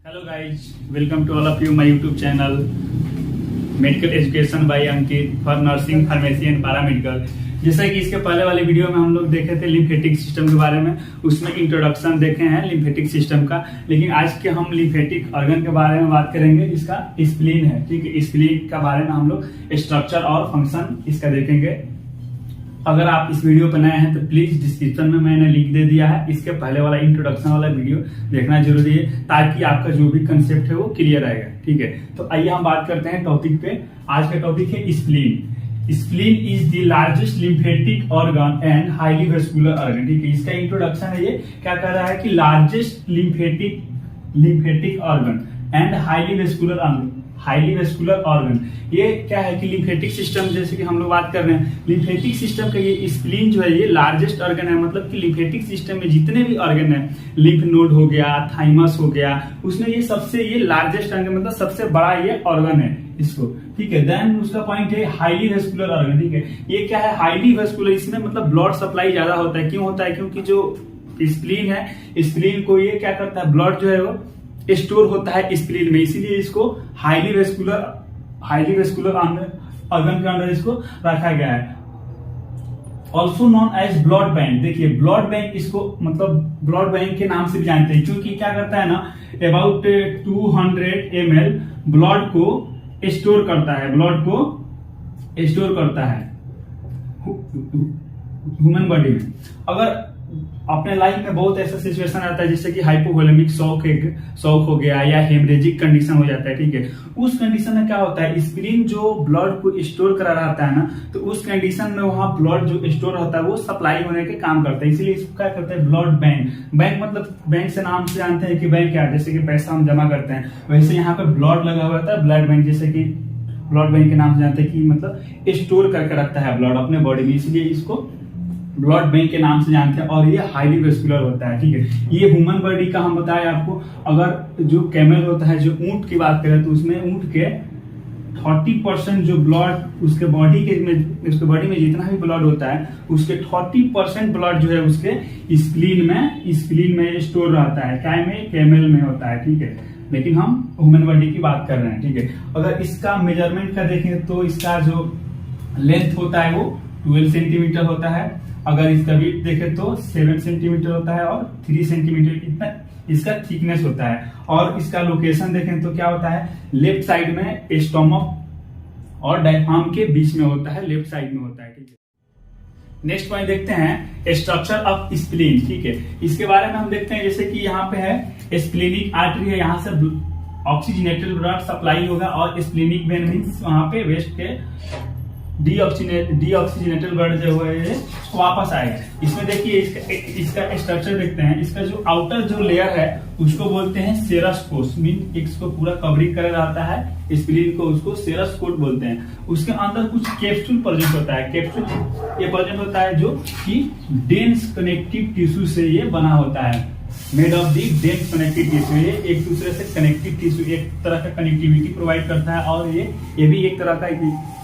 Hello guys, welcome to all of you my YouTube channel medical education by Ankit for nursing, pharmacy and paramedical. जैसा कि इसके पहले वाले video में हम लोग देखे थे लिम्फेटिक सिस्टम के बारे में, उसमें इंट्रोडक्शन देखे हैं लिम्फेटिक सिस्टम का। लेकिन आज के हम लिम्फेटिक ऑर्गन के बारे में बात करेंगे, जिसका स्प्लीन है। ठीक है, स्प्लीन के बारे में हम लोग स्ट्रक्चर और फंक्शन इसका देखेंगे। अगर आप इस वीडियो पर नए हैं तो प्लीज डिस्क्रिप्शन में मैंने लिंक दे दिया है, इसके पहले वाला इंट्रोडक्शन वाला वीडियो देखना जरूरी है, ताकि आपका जो भी कंसेप्ट है वो क्लियर आएगा। ठीक है, तो आइए हम बात करते हैं टॉपिक पे। आज का टॉपिक है spleen. Spleen is the largest lymphatic organ and highly vascular organ. ठीक है, इसका इंट्रोडक्शन है। ये क्या कर रहा है कि largest lymphatic organ and highly vascular organ. ये क्या है कि लिम्फेटिक सिस्टम, जैसे कि हम लोग बात कर रहे हैं, लिम्फेटिक सिस्टम का ये स्प्लीन जो है ये लार्जेस्ट ऑर्गन है। मतलब कि लिम्फेटिक सिस्टम में जितने भी ऑर्गन है, लिम्फ नोड हो गया, थाइमस हो गया, उसमें ये सबसे ये लार्जेस्ट ऑर्गन, मतलब सबसे बड़ा ये ऑर्गन है इसको। ठीक है, देन उसका पॉइंट है हाईली वेस्कुलर ऑर्गन। ठीक है, ये क्या है हाईली वेस्कुलर, इसमें मतलब ब्लड सप्लाई ज्यादा होता है। क्यों होता है? क्योंकि जो स्प्लीन है, स्प्लीन को ये क्या करता है, ब्लड जो है वो स्टोर होता है स्प्लीन में, इसीलिए इसको हाईली वेस्कुलर ऑर्गन के अंदर इसको रखा गया है। Also known as blood bank. देखिए, ब्लड बैंक इसको मतलब ब्लड बैंक के नाम से भी जानते हैं, क्योंकि क्या करता है ना, अबाउट 200 ml ब्लड को स्टोर करता है ह्यूमन बॉडी में। अगर अपने लाइफ में बहुत ऐसा सिचुएशन आता है, जैसे कि हाइपोवोलेमिक शॉक हो गया या हेमरेजिक कंडीशन हो जाता है। ठीक है, उस कंडीशन में क्या होता है, स्प्लीन जो ब्लड को स्टोर करा रहता है ना, तो उस कंडीशन में वहां ब्लड जो स्टोर होता है वो सप्लाई होने के काम करता है। इसीलिए इसको क्या करते हैं, ब्लड बैंक। बैंक मतलब बैंक से नाम से जानते हैं कि बैंक क्या है, जैसे कि पैसा हम जमा करते हैं, वैसे यहाँ पे ब्लड लगा हुआ होता है, ब्लड बैंक। जैसे कि ब्लड बैंक के नाम से जानते हैं कि मतलब स्टोर करके रखता है ब्लड अपने बॉडी में, इसलिए इसको ब्लड बैंक के नाम से जानते हैं। और ये हाईली वेस्कुलर होता है। ठीक है, ये ह्यूमन बॉडी का हम बताएं आपको, अगर जो कैमल होता है, जो ऊंट की बात करें, तो उसमें ऊंट के 30% जो ब्लड उसके बॉडी में जितना भी ब्लड होता है, उसके 30% ब्लड जो है उसके स्प्लीन में स्टोर रहता है। क्या में? कैमल में होता है। ठीक है, लेकिन हम ह्यूमन बॉडी की बात कर रहे हैं। ठीक है, अगर इसका मेजरमेंट का देखें तो इसका जो लेंथ होता है वो 12 सेंटीमीटर होता है। अगर इसका विड्थ देखें तो 7 सेंटीमीटर होता है और 3 सेंटीमीटर इतना इसका थिकनेस होता है। और इसका लोकेशन देखें तो क्या होता है, लेफ्ट साइड में स्टोमक और डायफ्राम के बीच में होता है, लेफ्ट साइड में होता है। ठीक है, नेक्स्ट पॉइंट देखते हैं स्ट्रक्चर ऑफ स्प्लीन। ठीक है, इसके बारे में हम देखते हैं, जैसे कि यहाँ पे है स्प्लीनिक आर्टरी है, यहाँ से ऑक्सीजनेटेड ब्लड सप्लाई होगा, और स्प्लीनिक वेन मींस वहां पे वेस्ट के डीऑक्सीजनेटेड ब्लड जो है वापस आएगा। इसमें देखिए इसका स्ट्रक्चर देखते हैं। इसका जो आउटर जो लेयर है उसको बोलते हैं सेरस कोट, मीन इसको पूरा कवरिंग कर रहता है स्प्लीन को, उसको सेरस कोट बोलते हैं। उसके अंदर कुछ कैप्सूल प्रेजेंट होता है। कैप्सूल ये प्रेजेंट होता है जो कि डेंस कनेक्टिव टिश्यू से ये बना होता है, made of the dense connective tissue. ये एक दूसरे से कनेक्टिव टिश्यू, एक तरह का कनेक्टिविटी प्रोवाइड करता है, और ये भी एक तरह का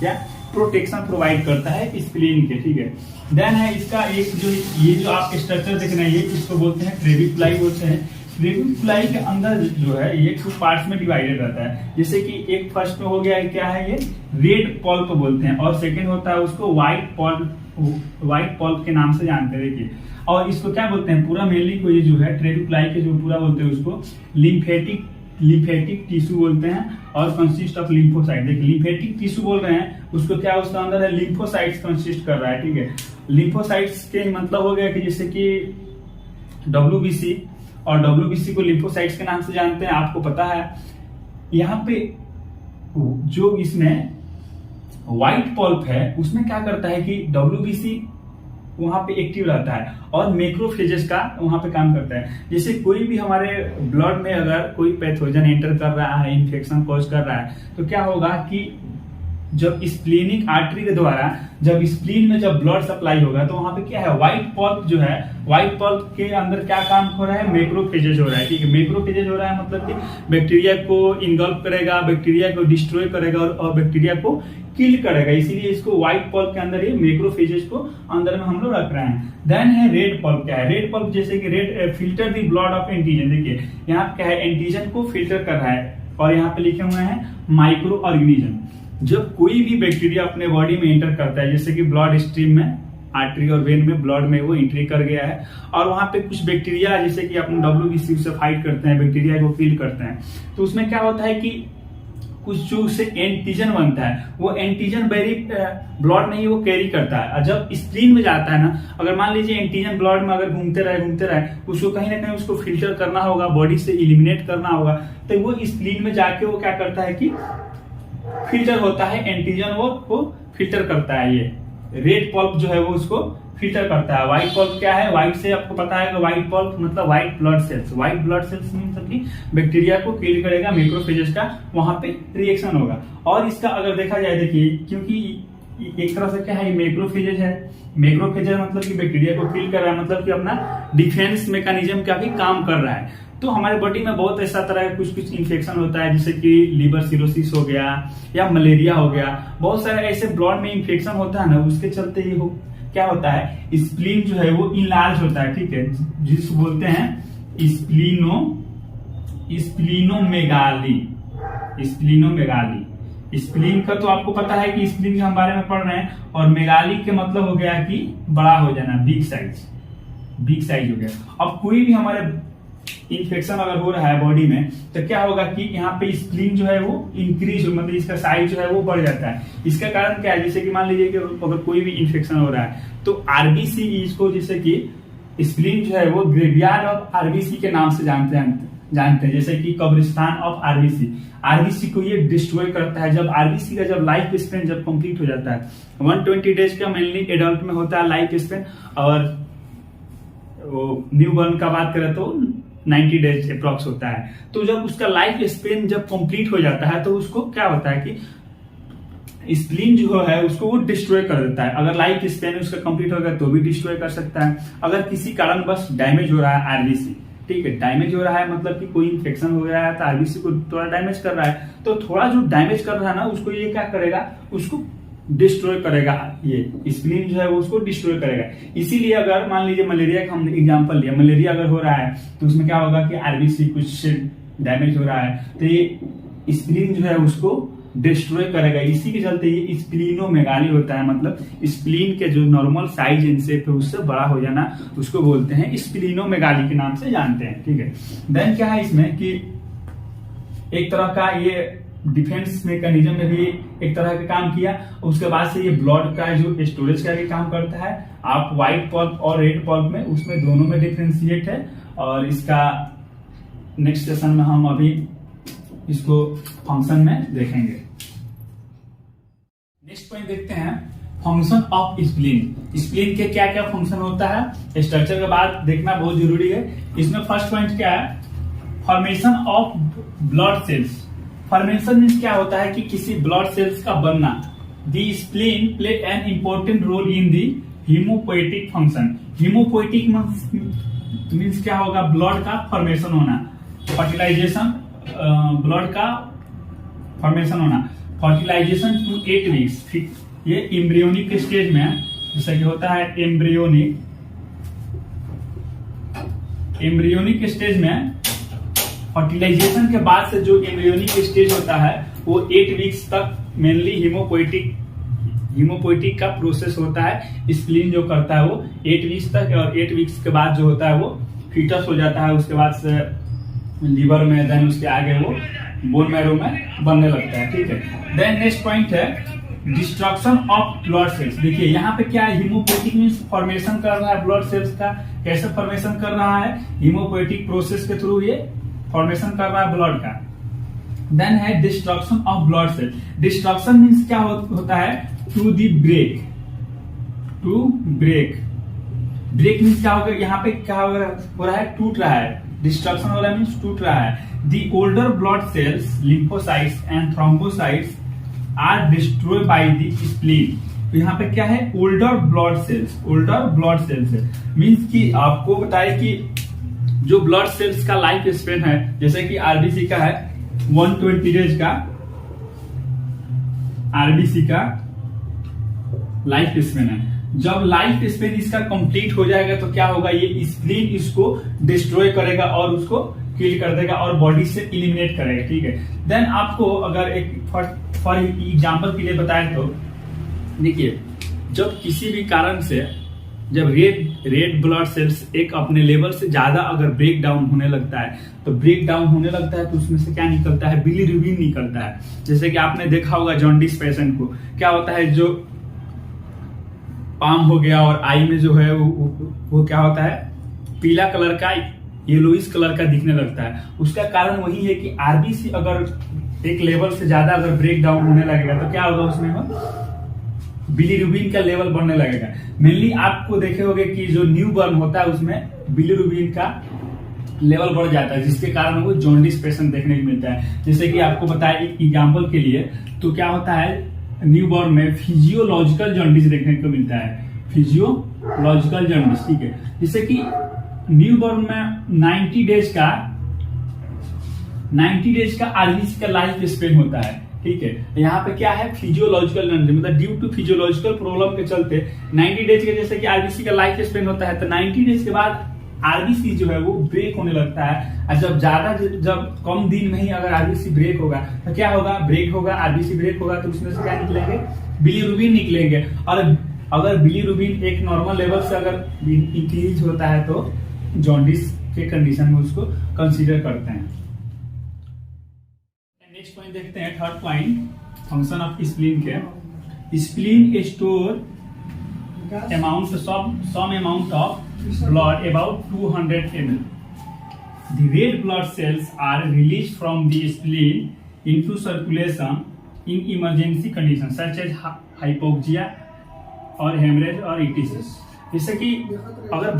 क्या प्रोटेक्शन प्रोवाइड करता है स्प्लीन के। ठीक है, देन है इसका एक जो ये जो आप स्ट्रक्चर देख रहे हैं, ये इसको बोलते हैं ट्रेबिकुलाई बोलते हैं। ट्रेबिकुलाई के अंदर जो है ये 2 पार्ट्स में डिवाइडेड रहता है। जैसे कि एक फर्स्ट में हो गया क्या है, ये रेड पल्प बोलते हैं, और सेकंड होता है उसको व्हाइट पल्प के नाम से जानते हैं। देखिए, और इसको क्या बोलते हैं, पूरा मेनली को ये जो है ट्रेबिकुलाई के जो पूरा बोलते हैं उसको लिम्फेटिक टिश्यू बोलते हैं, और कंसिस्ट ऑफ लिम्फोसाइट। देखिए, लिम्फेटिक टिश्यू बोल रहे हैं उसको, क्या उसका अंदर है लिम्फोसाइट्स कंसिस्ट कर रहा है। ठीक है, लिम्फोसाइट्स के मतलब हो गया कि जैसे कि WBC, और WBC को लिम्फोसाइट्स के नाम से जानते हैं, आपको पता है। यहाँ पे जो इसमें व्हाइट पल्प है उसमें क्या करता है कि WBC वहां पे एक्टिव रहता है, और मैक्रोफेजेस का वहां पे काम करता है। जैसे कोई भी हमारे ब्लड में अगर कोई पैथोजन एंटर कर रहा है, इन्फेक्शन कॉज कर रहा है, तो क्या होगा कि जब स्प्लीनिक आर्टरी के द्वारा जब स्प्लीन में जब ब्लड सप्लाई होगा तो वहां पे क्या है, व्हाइट पल्प जो है, व्हाइट पल्प के अंदर क्या काम हो रहा है, मैक्रोफेजेज हो रहा है। ठीक है, मैक्रोफेजेज हो रहा है मतलब कि बैक्टीरिया को इनगल्फ करेगा, बैक्टीरिया को डिस्ट्रॉय करेगा और बैक्टीरिया को किल करेगा, इसीलिए इसको व्हाइट पल्प के अंदर ये मैक्रोफेजेज को अंदर में हम लोग रख रहे हैं। देन है रेड पल्प। क्या है रेड पल्प, जैसे कि red filter the blood of antigen. देखिए यहाँ क्या है, एंटीजन को फिल्टर कर रहा है और यहाँ पे लिखे हुए हैं माइक्रो ऑर्गेनिज्म। जब कोई भी बैक्टीरिया अपने बॉडी में एंटर करता है, जैसे कि ब्लड स्ट्रीम में, आर्टरी और वेन में ब्लड में वो एंट्री कर गया है और वहां पे कुछ बैक्टीरिया जैसे कि अपने WBC से फाइट करते हैं, बैक्टीरिया को किल करते हैं, तो उसमें क्या होता है कि कुछ जो उससे एंटीजन बनता है, वो एंटीजन वेरी ब्लड नहीं वो कैरी करता है। और जब स्प्लीन में जाता है ना, अगर मान लीजिए एंटीजन ब्लड में अगर घूमते रहे उसको कहीं ना कहीं उसको फिल्टर करना होगा, बॉडी से इलिमिनेट करना होगा, तो वो स्प्लीन में जाके वो क्या करता है कि फिल्टर होता है, एंटीजन वो फिल्टर करता है। ये रेड पल्प जो है वो उसको फिल्टर करता है। व्हाइट पल्प क्या है, व्हाइट से आपको पता है कि व्हाइट पल्प मतलब white blood cells. White blood cells मतलब कि बैक्टीरिया को किल करेगा, मैक्रोफेजेस का वहां पे रिएक्शन होगा। और इसका अगर देखा जाए, देखिए क्योंकि एक तरह से क्या है, मैक्रोफेजेस है, मैक्रोफेजेस मतलब कि बैक्टीरिया को किल कर रहा है, मतलब कि अपना डिफेंस मैकेनिज्म का भी काम कर रहा है। तो हमारे बॉडी में बहुत ऐसा तरह का कुछ इन्फेक्शन होता है, जैसे कि लिवर सिरोसिस हो गया या मलेरिया हो गया, बहुत सारे ऐसे ब्लड में इन्फेक्शन होता है ना, उसके चलते ही क्या होता है, स्प्लीन जो है वो इनलार्ज होता है। ठीक है, जिसको बोलते हैं स्प्लीनोमेगाली। स्प्लीन का तो आपको पता है कि स्प्लीन के हम बारे में पढ़ रहे हैं, और मेगाली के मतलब हो गया कि बड़ा हो जाना, बिग साइज हो गया। अब कोई भी हमारे इन्फेक्शन अगर हो रहा है बॉडी में, तो क्या होगा कि यहाँ पे स्प्लीन जो है वो इंक्रीज, मतलब इसका साइज जो है वो बढ़ जाता है। इसका कारण क्या है, जैसे कि मान लीजिए कि अगर कोई भी इन्फेक्शन हो रहा है तो आरबीसी इसको, जैसे कि स्प्लीन जो है वो ग्रेवयार्ड ऑफ आरबीसी के नाम से जानते हैं, जैसे कि कब्रिस्तान ऑफ आरबीसी को ये डिस्ट्रॉय करता है। जब आरबीसी का जब लाइफ स्पेन जब कंप्लीट हो जाता है, 120 डेज का मेनली एडल्ट में होता है लाइफ स्पेन, और न्यू बॉर्न का बात करें तो 90 डेज अप्रॉक्स होता है। तो जब उसका लाइफ स्पेन जब कंप्लीट हो जाता है तो उसको क्या होता है कि स्प्लीन जो है उसको वो डिस्ट्रॉय कर देता है। अगर लाइफ स्पेन उसका कंप्लीट होगा तो भी डिस्ट्रॉय कर सकता है। अगर किसी कारण बस डैमेज हो रहा है आरबीसी, ठीक है, डैमेज हो रहा है मतलब कि कोई इन्फेक्शन हो गया है तो आरबीसी को थोड़ा डैमेज कर रहा है, तो थोड़ा जो डैमेज कर रहा है ना उसको ये क्या करेगा, उसको डिस्ट्रॉय करेगा। ये स्प्लीन जो है वो उसको डिस्ट्रॉय करेगा। इसीलिए अगर मान लीजिए मलेरिया का हमने एग्जांपल लिया, मलेरिया अगर हो रहा है तो उसमें क्या होगा कि आरबीसी कुछ डैमेज हो रहा है तो ये स्प्लीन जो है उसको डिस्ट्रॉय करेगा। इसी के चलते ये स्प्लीनोमेगाली होता है, मतलब स्प्लीन के जो नॉर्मल साइज इनसेप है उससे बड़ा हो जाना, उसको बोलते हैं स्प्लीनोमेगाली के नाम से जानते हैं। ठीक है, देन क्या है इसमें कि एक तरह का ये डिफेंस मैकेनिज्म में भी एक तरह का काम किया। उसके बाद से ये ब्लड का जो स्टोरेज का भी काम करता है। आप व्हाइट पल्प और रेड पल्प में, उसमें दोनों में डिफरेंशिएट है, और इसका नेक्स्ट सेशन में हम अभी इसको फंक्शन में देखेंगे। नेक्स्ट पॉइंट देखते हैं, फंक्शन ऑफ स्प्लीन। स्प्लीन के क्या क्या फंक्शन होता है, स्ट्रक्चर के बाद देखना बहुत जरूरी है। इसमें फर्स्ट पॉइंट क्या है, formation of blood cells. Formation means क्या होता है कि किसी ब्लड सेल्स का बनना। The spleen play an important role in the hemopoietic function. Hemopoietic means क्या होगा, ब्लड का फॉर्मेशन होना, फर्टिलाइजेशन, ब्लड का फॉर्मेशन होना, फर्टिलाइजेशन टू 8 वीक्स। ये एम्ब्रियोनिक स्टेज में, जैसा कि होता है एम्ब्रियोनिक स्टेज में, फर्टिलाइजेशन के बाद से जो एम्ब्रियोनिक स्टेज होता है वो 8 वीक्स तक मेनली हीमोपोएटिक का प्रोसेस होता है। स्प्लीन जो करता है वो 8 वीक्स तक, और 8 वीक्स के बाद जो होता है वो फीटस हो जाता है। उसके बाद से लीवर में, देन उसके आगे वो बोन मैरो में बनने लगता है। ठीक है, देन नेक्स्ट पॉइंट है डिस्ट्रक्शन ऑफ ब्लड सेल्स। देखिए यहाँ पे क्या है, हीमोपोएटिक मींस फॉर्मेशन कर रहा है ब्लड सेल्स का। कैसे फॉर्मेशन कर रहा है, हीमोपोएटिक प्रोसेस के थ्रू ये फॉर्मेशन कर रहा है ब्लड का। देन है destruction of blood cell. Destruction means क्या होता है, to the break. Break means क्या होगा, यहाँ पे क्या हो रहा है, टूट रहा है। डिस्ट्रक्शन हो रहा है मींस टूट रहा है। The older blood cells, lymphocytes and thrombocytes are destroy by the spleen. तो यहाँ पे क्या है, ओल्डर ब्लड सेल्स है, मीन्स कि आपको बताए कि जो ब्लड सेल्स का लाइफ स्पेन है, जैसे कि आरबीसी का है 120 डेज का, आरबीसी का लाइफ स्पेन है। जब लाइफ स्पेन इसका कंप्लीट हो जाएगा तो क्या होगा, ये स्प्लीन इसको डिस्ट्रॉय करेगा और उसको किल कर देगा और बॉडी से इलिमिनेट करेगा, ठीक है। देन आपको अगर एक फॉर एग्जांपल के लिए बताएं तो देखिए, जब किसी भी कारण से जब रेड ब्लड सेल्स एक अपने लेवल से ज्यादा अगर ब्रेक डाउन होने लगता है तो उसमें से क्या निकलता है, बिलीरुबिन निकलता है। जैसे कि आपने देखा होगा जॉन्डिस पेशेंट को क्या होता है, जो पाम हो गया और आई में जो है वो क्या होता है, पीला कलर का, येलोइश कलर का दिखने लगता है। उसका कारण वही है कि आरबीसी अगर एक लेवल से ज्यादा अगर ब्रेक डाउन होने लगेगा तो क्या होगा, उसमें बिलीरुबिन का लेवल बढ़ने लगेगा। मेनली आपको देखे होंगे कि जो न्यू बर्न होता है उसमें बिलीरुबिन का लेवल बढ़ जाता है, जिसके कारण वो जॉन्डिस पेशेंट देखने को मिलता है। जैसे कि आपको बताया एक एग्जाम्पल के लिए, तो क्या होता है, न्यू बॉर्न में फिजियोलॉजिकल जॉन्डिस देखने को मिलता है, फिजियोलॉजिकल जॉन्डिस, ठीक है। जैसे कि न्यू बॉर्न में 90 डेज का आरबीसी का लाइफ स्पेन होता है, ठीक है। यहाँ पे क्या है, फिजियोलॉजिकल जॉन्डिस, मतलब ड्यू टू फिजियोलॉजिकल प्रॉब्लम के चलते 90 डेज के जैसे कि आरबीसी का लाइफ स्पेन होता है, तो 90 डेज के बाद आरबीसी जो है वो ब्रेक होने लगता है। और जब कम दिन में ही अगर आरबीसी ब्रेक होगा तो क्या होगा, आरबीसी ब्रेक होगा तो उसमें से क्या निकलेंगे, बिलीरुबिन निकलेंगे। और अगर बिलीरुबिन एक नॉर्मल लेवल से अगर इंक्रीज होता है तो जॉन्डिस के कंडीशन में उसको कंसीडर करते हैं। नेक्स्ट पॉइंट देखते हैं, third point, function of spleen के। Spleen store some amount of blood about 200 ml. The red blood cells are released from the spleen into circulation in emergency conditions such as hypoxia और haemorrhage और ETC। जैसे कि अगर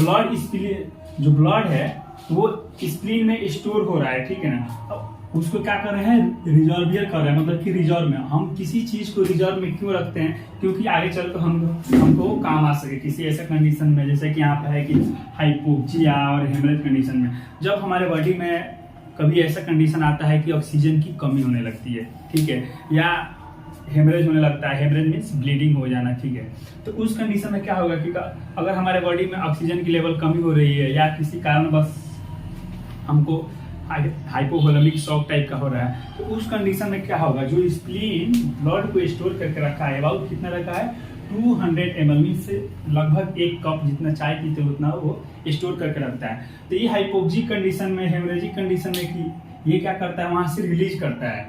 जो blood है वो spleen में स्टोर हो रहा है, ठीक है ना, उसको क्या कर रहे हैं, रिजर्वियर कर रहे हैं, मतलब कि रिजर्व में। हम किसी चीज को रिजर्व में क्यों रखते हैं, क्योंकि आगे चलकर हमको काम आ सके किसी ऐसे कंडीशन में, जैसे कि यहाँ पे है कि हाइपोक्सिया और हेमरेज कंडीशन में। जब हमारे बॉडी में कभी ऐसा कंडीशन आता है कि ऑक्सीजन की कमी होने लगती है, ठीक है, या हेमरेज होने लगता है, हेमरेज मीन्स ब्लीडिंग हो जाना, ठीक है, तो उस कंडीशन में क्या होगा कि अगर हमारे बॉडी में ऑक्सीजन की लेवल कमी हो रही है या किसी कारण बस हमको हाइपोवोलेमिक शॉक टाइप का हो रहा है, तो उस कंडीशन में क्या होगा, जो स्प्लीन ब्लड को स्टोर करके रखा है, अबाउट कितना रखा है, 200 ml से लगभग 1 कप जितना चाय पीते उतना वो स्टोर करके रखता है। तो ये हाइपोक्सिक कंडीशन में, हेमरेजिक कंडीशन में कि ये क्या करता है, वहां से रिलीज करता है।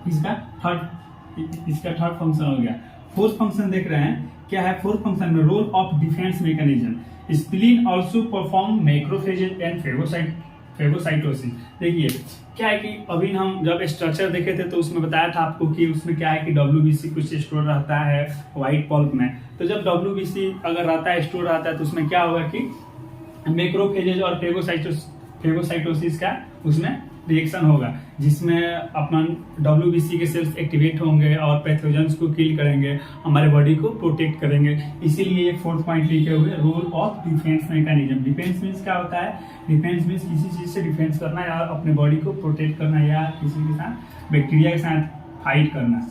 इसका थर्ड फंक्शन हो गया। फोर्थ फंक्शन देख रहे हैं, क्या है फोर्थ फंक्शन में, role of defence mechanism. Spleen also perform macrophages and phagocytosis. देखिए क्या है कि अभी हम जब स्ट्रक्चर देखे थे तो उसमें बताया था आपको कि उसमें क्या है कि WBC कुछ स्टोर रहता है व्हाइट पल्प में। तो जब WBC अगर रहता है, स्टोर रहता है, तो उसमें क्या होगा कि मैक्रोफेजेज और फेगोसाइटोसिस का उसमें रिएक्शन होगा, जिसमें अपना WBC के सेल्स एक्टिवेट होंगे और पैथोजेंस को किल करेंगे, हमारे बॉडी को प्रोटेक्ट करेंगे। इसीलिए ये फोर्थ पॉइंट लिखे हुए, role of defence mechanism. Defence means क्या होता है, डिफेंस मीन्स किसी चीज से डिफेंस करना या अपने बॉडी को प्रोटेक्ट करना या किसी के साथ बैक्टीरिया के साथ फाइट करना।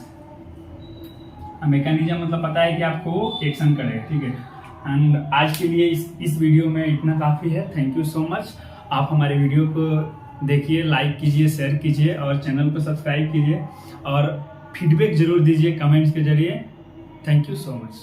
मैकेनिज्म मतलब पता है कि आपको एक्शन करेगा, ठीक है। एंड आज के लिए इस वीडियो में इतना काफी है। Thank you so much. आप हमारे वीडियो को देखिए, लाइक कीजिए, शेयर कीजिए और चैनल को सब्सक्राइब कीजिए और फीडबैक जरूर दीजिए कमेंट्स के जरिए। Thank you so much.